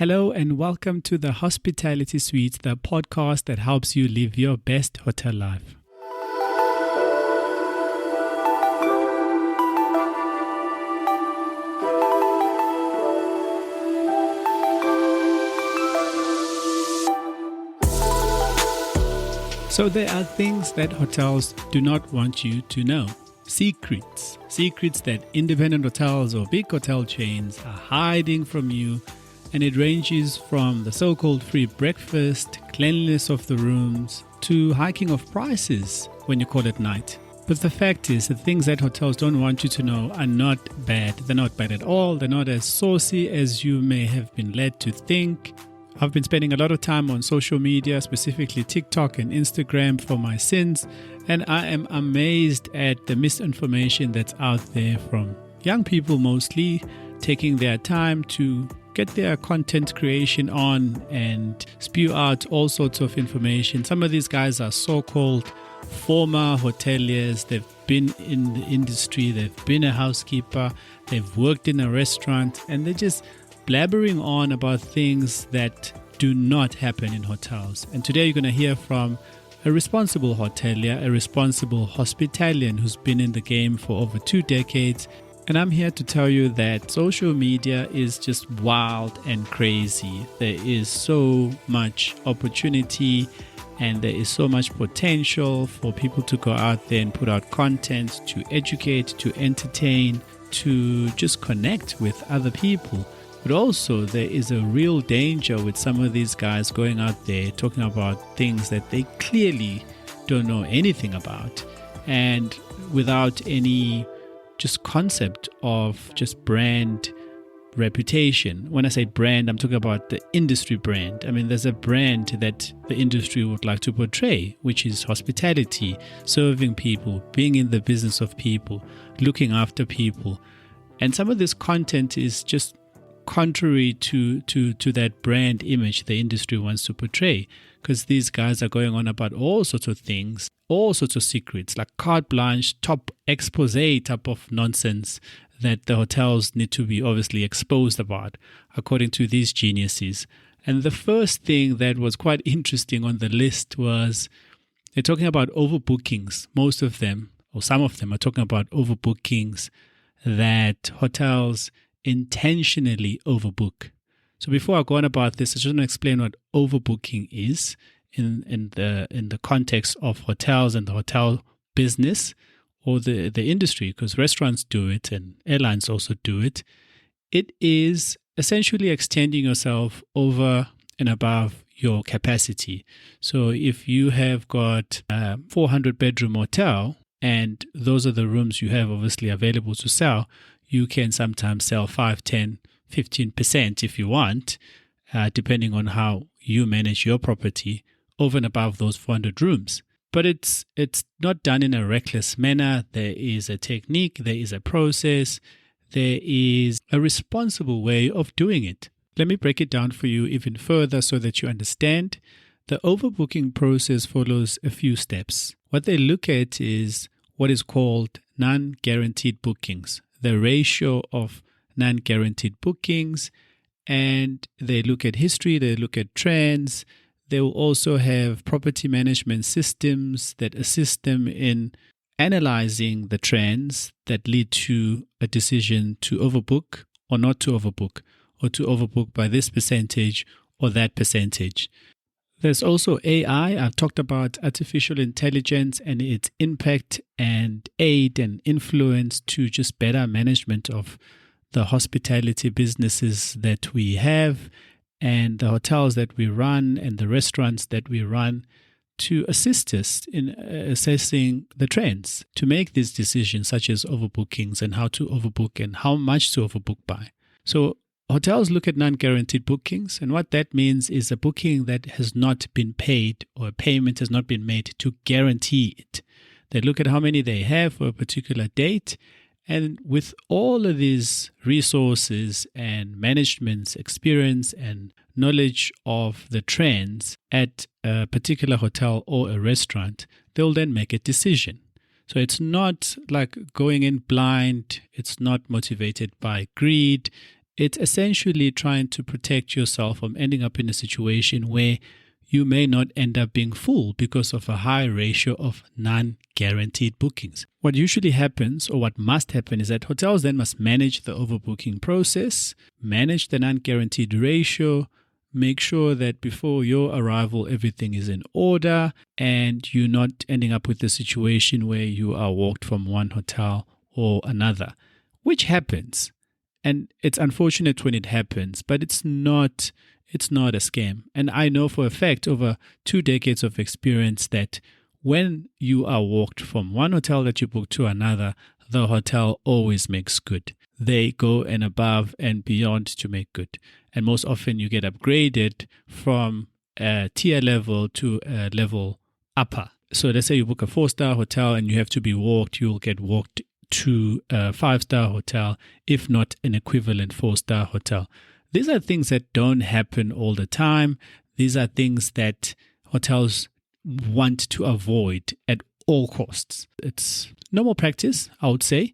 Hello and welcome to the Hospitality Suite, the podcast that helps you live your best hotel life. So there are things that hotels do not want you to know. Secrets that independent hotels or big hotel chains are hiding from you. And it ranges from the so-called free breakfast, cleanliness of the rooms, to hiking of prices when you call it night. But the fact is, the things that hotels don't want you to know are not bad. They're not bad at all. They're not as saucy as you may have been led to think. I've been spending a lot of time on social media, specifically TikTok and Instagram for my sins, and I am amazed at the misinformation that's out there from young people mostly, taking their time to get their content creation on and spew out all sorts of information. Some of these guys are so-called former hoteliers. They've been in the industry, they've been a housekeeper, they've worked in a restaurant, and they're just blabbering on about things that do not happen in hotels. And today you're going to hear from a responsible hotelier, a responsible hospitalian who's been in the game for over 2 decades. And I'm here to tell you that social media is just wild and crazy. There is so much opportunity and there is so much potential for people to go out there and put out content, to educate, to entertain, to just connect with other people. But also there is a real danger with some of these guys going out there talking about things that they clearly don't know anything about, and without any just concept of just brand reputation. When I say brand, I'm talking about the industry brand. I mean, there's a brand that the industry would like to portray, which is hospitality, serving people, being in the business of people, looking after people. And some of this content is just contrary to that brand image the industry wants to portray, because these guys are going on about all sorts of things, all sorts of secrets, like carte blanche, top expose type of nonsense that the hotels need to be obviously exposed about, according to these geniuses. And the first thing that was quite interesting on the list was they're talking about overbookings. Most of them, or some of them, are talking about overbookings that hotels intentionally overbook. So before I go on about this, I just want to explain what overbooking is in the context of hotels and the hotel business or the industry, because restaurants do it and airlines also do it. It is essentially extending yourself over and above your capacity. So if you have got a 400 bedroom hotel and those are the rooms you have obviously available to sell, you can sometimes sell 5, 10, 15% if you want, depending on how you manage your property over and above those 400 rooms. But it's not done in a reckless manner. There is a technique, there is a process, there is a responsible way of doing it. Let me break it down for you even further so that you understand. The overbooking process follows a few steps. What they look at is what is called non-guaranteed bookings, the ratio of non-guaranteed bookings, and they look at history, they look at trends. They will also have property management systems that assist them in analyzing the trends that lead to a decision to overbook or not to overbook, or to overbook by this percentage or that percentage. There's also AI. I've talked about artificial intelligence and its impact and aid and influence to just better management of the hospitality businesses that we have and the hotels that we run and the restaurants that we run, to assist us in assessing the trends, to make these decisions such as overbookings and how to overbook and how much to overbook by. So hotels look at non-guaranteed bookings, and what that means is a booking that has not been paid or a payment has not been made to guarantee it. They look at how many they have for a particular date, and with all of these resources and management's experience and knowledge of the trends at a particular hotel or a restaurant, they'll then make a decision. So it's not like going in blind, it's not motivated by greed. It's essentially trying to protect yourself from ending up in a situation where you may not end up being full because of a high ratio of non-guaranteed bookings. What usually happens, or what must happen, is that hotels then must manage the overbooking process, manage the non-guaranteed ratio, make sure that before your arrival everything is in order and you're not ending up with a situation where you are walked from one hotel or another, which happens. And it's unfortunate when it happens, but it's not a scam. And I know for a fact over 2 decades of experience that when you are walked from one hotel that you booked to another, the hotel always makes good. They go and above and beyond to make good. And most often you get upgraded from a tier level to a level upper. So let's say you book a 4-star hotel and you have to be walked, you'll get walked to a 5-star hotel, if not an equivalent 4-star hotel. These are things that don't happen all the time. These are things that hotels want to avoid at all costs. It's normal practice, I would say,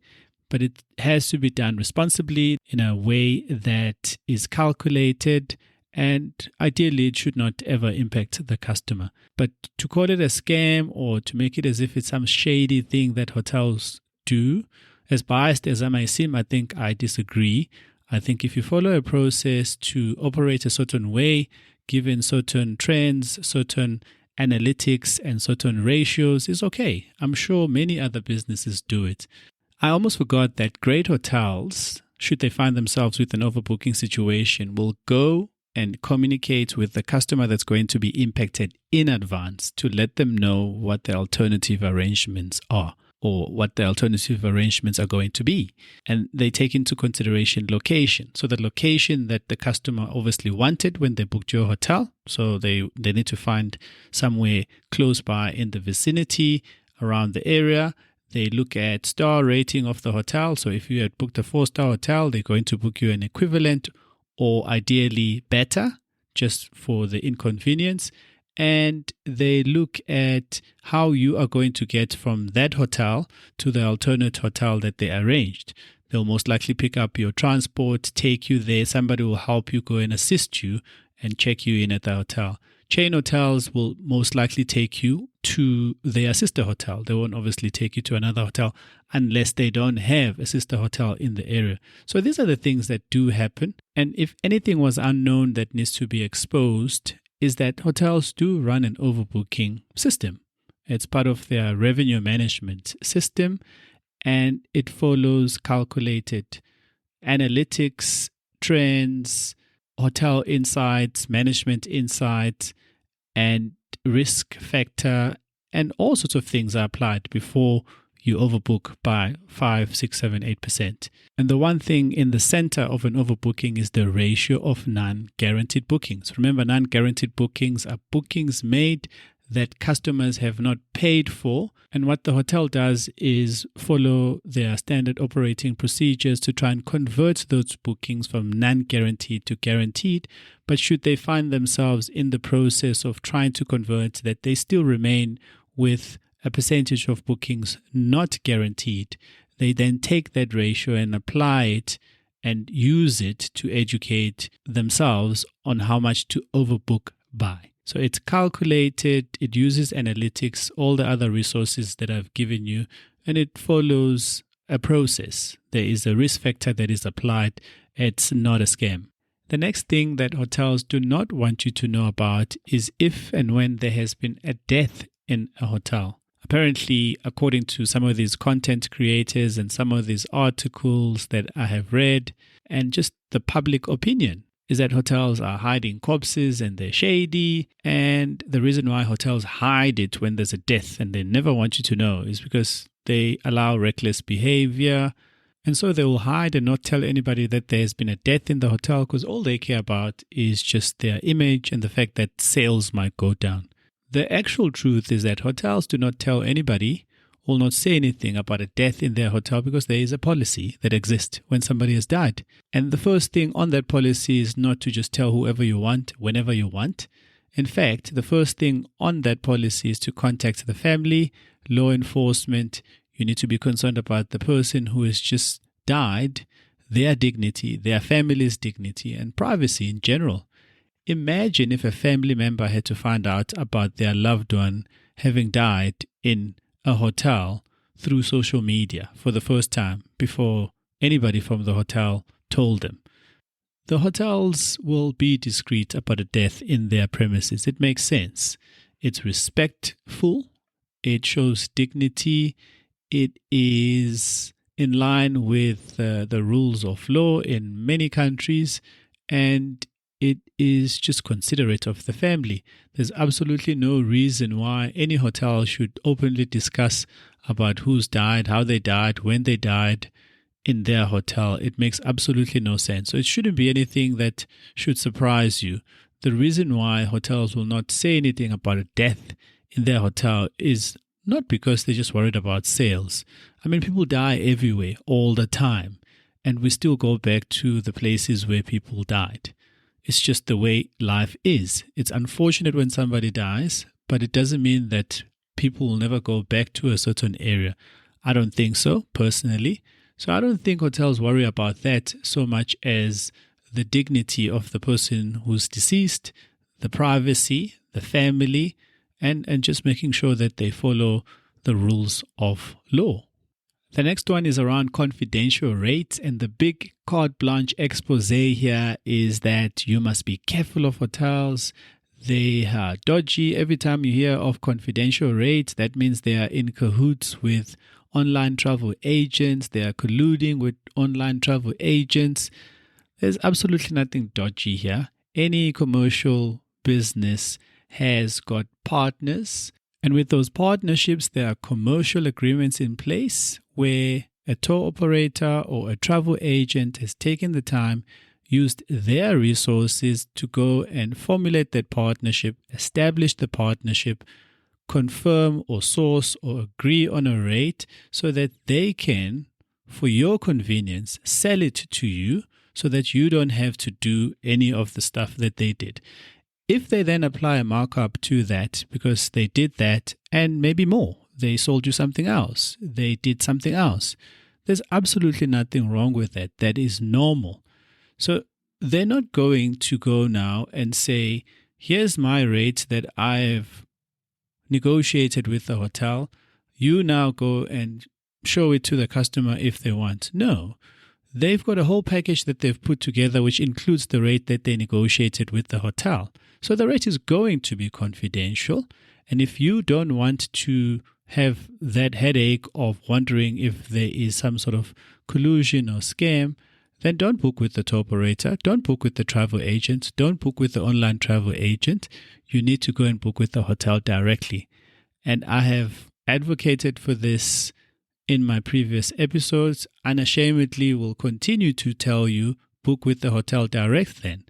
but it has to be done responsibly in a way that is calculated, and ideally it should not ever impact the customer. But to call it a scam or to make it as if it's some shady thing that hotels do, as biased as I may seem, I think I disagree. I think if you follow a process to operate a certain way, given certain trends, certain analytics and certain ratios, is okay. I'm sure many other businesses do it. I almost forgot that great hotels, should they find themselves with an overbooking situation, will go and communicate with the customer that's going to be impacted in advance to let them know what the alternative arrangements are, or what the alternative arrangements are going to be. And they take into consideration location. So the location that the customer obviously wanted when they booked your hotel. So they need to find somewhere close by in the vicinity, around the area. They look at star rating of the hotel. So if you had booked a 4-star hotel, they're going to book you an equivalent or ideally better, just for the inconvenience. And they look at how you are going to get from that hotel to the alternate hotel that they arranged. They'll most likely pick up your transport, take you there. Somebody will help you go and assist you and check you in at the hotel. Chain hotels will most likely take you to their sister hotel. They won't obviously take you to another hotel unless they don't have a sister hotel in the area. So these are the things that do happen. And if anything was unknown that needs to be exposed, is that hotels do run an overbooking system. It's part of their revenue management system, and it follows calculated analytics, trends, hotel insights, management insights, and risk factor, and all sorts of things are applied before you overbook by 5, 6, 7, 8%. And the one thing in the center of an overbooking is the ratio of non-guaranteed bookings. Remember, non-guaranteed bookings are bookings made that customers have not paid for. And what the hotel does is follow their standard operating procedures to try and convert those bookings from non-guaranteed to guaranteed. But should they find themselves in the process of trying to convert that, they still remain with a percentage of bookings not guaranteed, they then take that ratio and apply it and use it to educate themselves on how much to overbook by. So it's calculated, it uses analytics, all the other resources that I've given you, and it follows a process. There is a risk factor that is applied. It's not a scam. The next thing that hotels do not want you to know about is if and when there has been a death in a hotel. Apparently, according to some of these content creators and some of these articles that I have read, and just the public opinion, is that hotels are hiding corpses and they're shady. And the reason why hotels hide it when there's a death and they never want you to know is because they allow reckless behavior. And so they will hide and not tell anybody that there's been a death in the hotel because all they care about is just their image and the fact that sales might go down. The actual truth is that hotels do not tell anybody, will not say anything about a death in their hotel because there is a policy that exists when somebody has died. And the first thing on that policy is not to just tell whoever you want, whenever you want. In fact, the first thing on that policy is to contact the family, law enforcement. You need to be concerned about the person who has just died. their dignity, their family's dignity, and privacy in general. Imagine if a family member had to find out about their loved one having died in a hotel through social media for the first time before anybody from the hotel told them. The hotels will be discreet about a death in their premises. It makes sense. It's respectful. It shows dignity. It is in line with the rules of law in many countries, and it is just considerate of the family. There's absolutely no reason why any hotel should openly discuss about who's died, how they died, when they died in their hotel. It makes absolutely no sense. So it shouldn't be anything that should surprise you. The reason why hotels will not say anything about a death in their hotel is not because they're just worried about sales. I mean, people die everywhere all the time, and we still go back to the places where people died. It's just the way life is. It's unfortunate when somebody dies, but it doesn't mean that people will never go back to a certain area. I don't think so, personally. So I don't think hotels worry about that so much as the dignity of the person who's deceased, the privacy, the family, and just making sure that they follow the rules of law. The next one is around confidential rates, and the big carte blanche expose here is that you must be careful of hotels. They are dodgy. Every time you hear of confidential rates, that means they are in cahoots with online travel agents. They are colluding with online travel agents. There's absolutely nothing dodgy here. Any commercial business has got partners, and with those partnerships, there are commercial agreements in place where a tour operator or a travel agent has taken the time, used their resources to go and formulate that partnership, establish the partnership, confirm or source or agree on a rate so that they can, for your convenience, sell it to you so that you don't have to do any of the stuff that they did. If they then apply a markup to that because they did that and maybe more, they sold you something else, they did something else, there's absolutely nothing wrong with that. That is normal. So they're not going to go now and say, here's my rate that I've negotiated with the hotel. You now go and show it to the customer if they want. No. They've got a whole package that they've put together which includes the rate that they negotiated with the hotel. So the rate is going to be confidential. And if you don't want to have that headache of wondering if there is some sort of collusion or scam, then don't book with the tour operator, don't book with the travel agent, don't book with the online travel agent. You need to go and book with the hotel directly. And I have advocated for this in my previous episodes. Unashamedly will continue to tell you, book with the hotel direct then.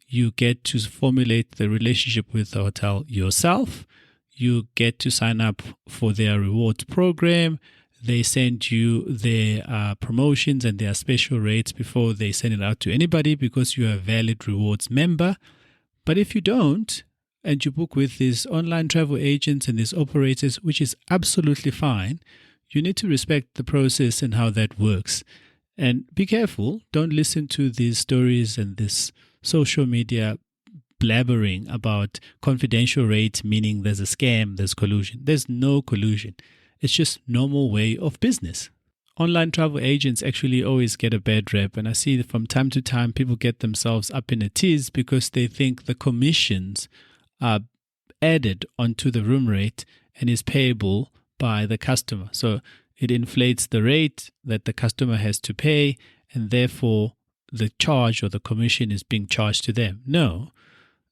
You get to formulate the relationship with the hotel yourself. You get to sign up for their rewards program. They send you their promotions and their special rates before they send it out to anybody because you are a valid rewards member. But if you don't, and you book with these online travel agents and these operators, which is absolutely fine, you need to respect the process and how that works. And be careful. Don't listen to these stories and this social media blabbering about confidential rates, meaning there's a scam, there's collusion. There's no collusion. It's just normal way of business. Online travel agents actually always get a bad rep, and I see that from time to time people get themselves up in a tiz because they think the commissions are added onto the room rate and is payable by the customer. So it inflates the rate that the customer has to pay, and therefore the charge or the commission is being charged to them. No,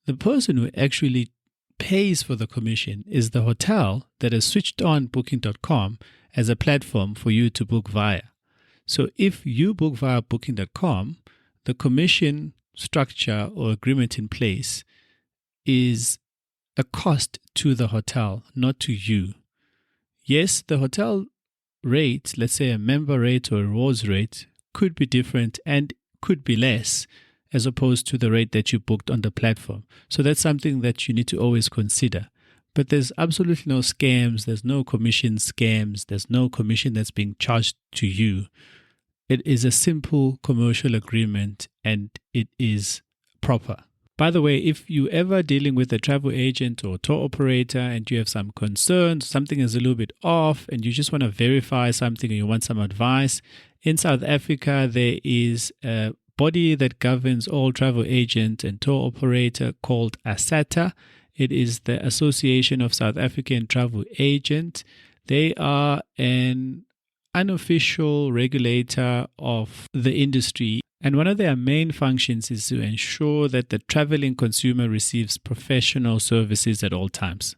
the person who actually pays for the commission is the hotel that has switched on Booking.com as a platform for you to book via. So if you book via Booking.com, the commission structure or agreement in place is a cost to the hotel, not to you. Yes, the hotel rate, let's say a member rate or a rewards rate, could be different and could be less as opposed to the rate that you booked on the platform. So that's something that you need to always consider. But there's absolutely no scams, there's no commission scams, there's no commission that's being charged to you. It is a simple commercial agreement and it is proper. By the way, if you ever dealing with a travel agent or tour operator and you have some concerns, something is a little bit off and you just want to verify something and you want some advice, in South Africa there is a body that governs all travel agents and tour operator called ASATA. It is the Association of South African Travel Agents. They are an unofficial regulator of the industry. And one of their main functions is to ensure that the traveling consumer receives professional services at all times.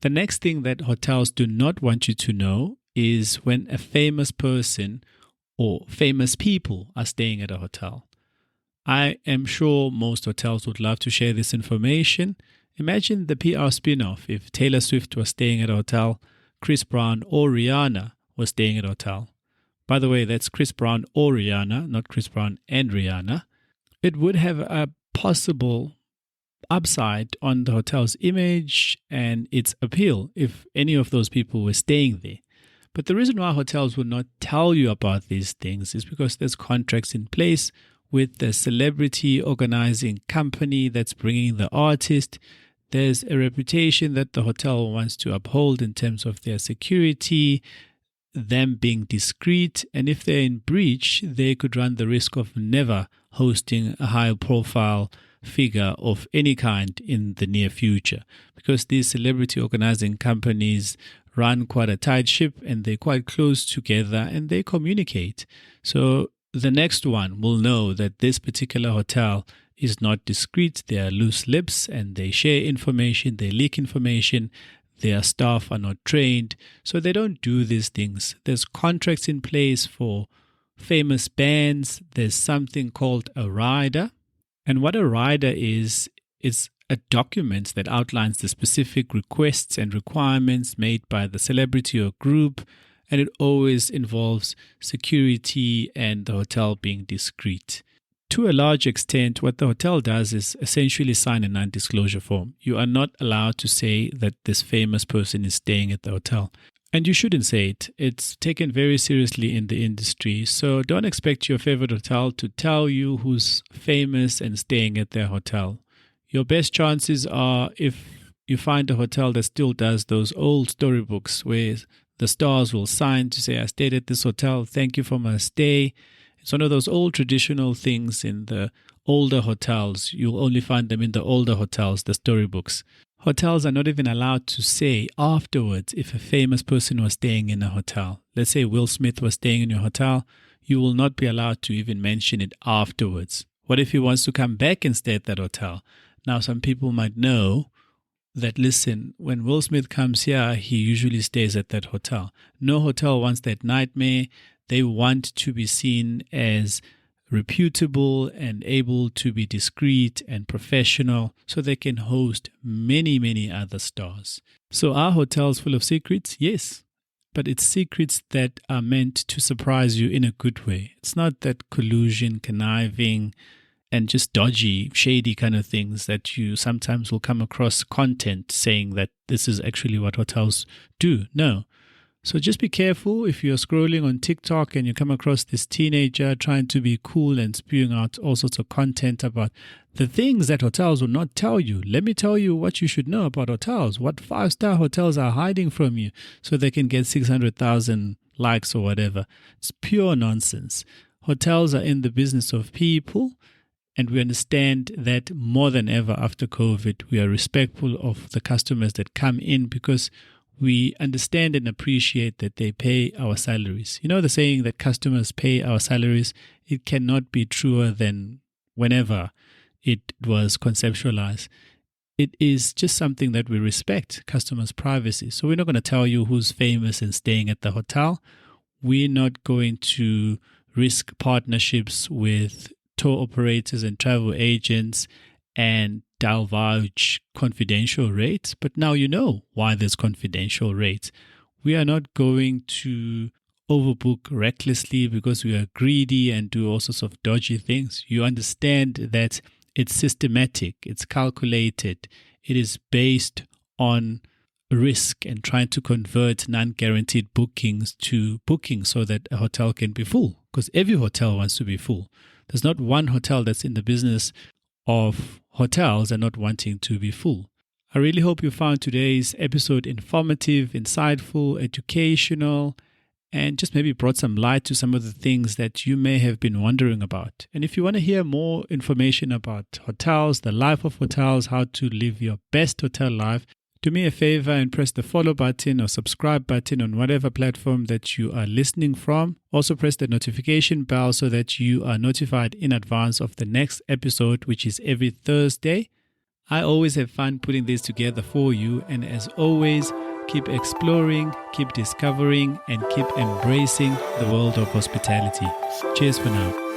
The next thing that hotels do not want you to know is when a famous person or famous people are staying at a hotel. I am sure most hotels would love to share this information. Imagine the PR spin-off if Taylor Swift was staying at a hotel, Chris Brown or Rihanna was staying at a hotel. By the way, that's Chris Brown or Rihanna, not Chris Brown and Rihanna. It would have a possible upside on the hotel's image and its appeal if any of those people were staying there. But the reason why hotels will not tell you about these things is because there's contracts in place with the celebrity organizing company that's bringing the artist. There's a reputation that the hotel wants to uphold in terms of their security, them being discreet, and if they're in breach, they could run the risk of never hosting a high-profile figure of any kind in the near future, because these celebrity organizing companies run quite a tight ship and they're quite close together and they communicate. So the next one will know that this particular hotel is not discreet, they are loose lips and they share information, they leak information. Their staff are not trained, so they don't do these things. There's contracts in place for famous bands. There's something called a rider. And what a rider is a document that outlines the specific requests and requirements made by the celebrity or group, and it always involves security and the hotel being discreet. To a large extent, what the hotel does is essentially sign a non-disclosure form. You are not allowed to say that this famous person is staying at the hotel. And you shouldn't say it. It's taken very seriously in the industry. So don't expect your favorite hotel to tell you who's famous and staying at their hotel. Your best chances are if you find a hotel that still does those old storybooks where the stars will sign to say, I stayed at this hotel, thank you for my stay. It's one of those old traditional things in the older hotels. You'll only find them in the older hotels, the storybooks. Hotels are not even allowed to say afterwards if a famous person was staying in a hotel. Let's say Will Smith was staying in your hotel. You will not be allowed to even mention it afterwards. What if he wants to come back and stay at that hotel? Now, some people might know that, listen, when Will Smith comes here, he usually stays at that hotel. No hotel wants that nightmare. They want to be seen as reputable and able to be discreet and professional so they can host many, many other stars. So are hotels full of secrets? Yes, but it's secrets that are meant to surprise you in a good way. It's not that collusion, conniving, and just dodgy, shady kind of things that you sometimes will come across content saying that this is actually what hotels do. No. So just be careful if you're scrolling on TikTok and you come across this teenager trying to be cool and spewing out all sorts of content about the things that hotels will not tell you. Let me tell you what you should know about hotels, what 5-star hotels are hiding from you so they can get 600,000 likes or whatever. It's pure nonsense. Hotels are in the business of people, and we understand that more than ever after COVID, we are respectful of the customers that come in because we understand and appreciate that they pay our salaries. You know the saying that customers pay our salaries? It cannot be truer than whenever it was conceptualized. It is just something that we respect, customers' privacy. So we're not going to tell you who's famous and staying at the hotel. We're not going to risk partnerships with tour operators and travel agents and divulge confidential rates, but now you know why there's confidential rates. We are not going to overbook recklessly because we are greedy and do all sorts of dodgy things. You understand that it's systematic, it's calculated, it is based on risk and trying to convert non-guaranteed bookings to bookings so that a hotel can be full. because every hotel wants to be full. There's not one hotel that's in the business of hotels and not wanting to be full. I really hope you found today's episode informative, insightful, educational, and just maybe brought some light to some of the things that you may have been wondering about. And if you want to hear more information about hotels, the life of hotels, how to live your best hotel life, do me a favor and press the follow button or subscribe button on whatever platform that you are listening from. Also press the notification bell so that you are notified in advance of the next episode, which is every Thursday. I always have fun putting this together for you. And as always, keep exploring, keep discovering, and keep embracing the world of hospitality. Cheers for now.